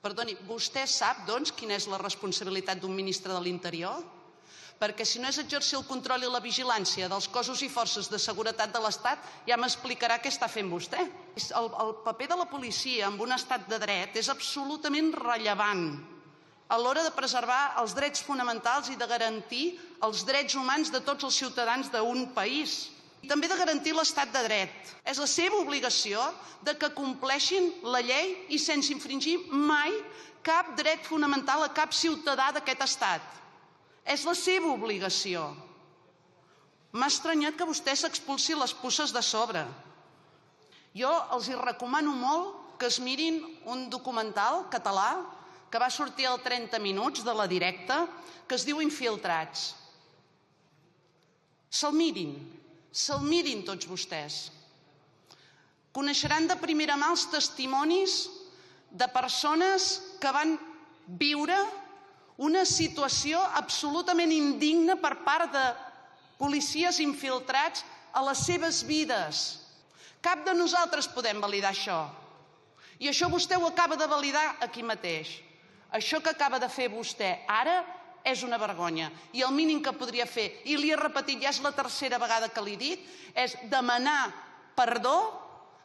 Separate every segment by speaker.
Speaker 1: Perdoni, vostè sap, doncs, quina és la responsabilitat d'un ministre de l'Interior? Perquè si no és exercir el control i la vigilància dels cossos i forces de seguretat de l'Estat, ja m'explicarà què està fent vostè. El paper de la policia en un estat de dret és absolutament rellevant a l'hora de preservar els drets fonamentals i de garantir els drets humans de tots els ciutadans d'un país. I també de garantir l'estat de dret. És la seva obligació de que compleixin la llei i sense infringir mai cap dret fonamental a cap ciutadà d'aquest estat. És la seva obligació. M'ha estranyat que vostè s'expulsi les puces de sobre. Jo els recomano molt que es mirin un documental català que va sortir al 30 minuts de La Directa, que es diu Infiltrats. Se'l mirin tots vostès. Coneixeran de primera mà els testimonis de persones que van viure una situació absolutament indigna per part de policies infiltrats a les seves vides. Cap de nosaltres podem validar això. I això vostè ho acaba de validar aquí mateix. Això que acaba de fer vostè ara és una vergonya. I el mínim que podria fer, i li he repetit, ja és la tercera vegada que l'he dit, és demanar perdó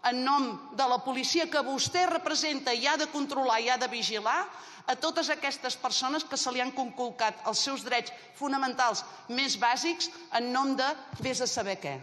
Speaker 1: en nom de la policia que vostè representa i ha de controlar i ha de vigilar a totes aquestes persones que se li han conculcat els seus drets fonamentals més bàsics en nom de vés a saber què.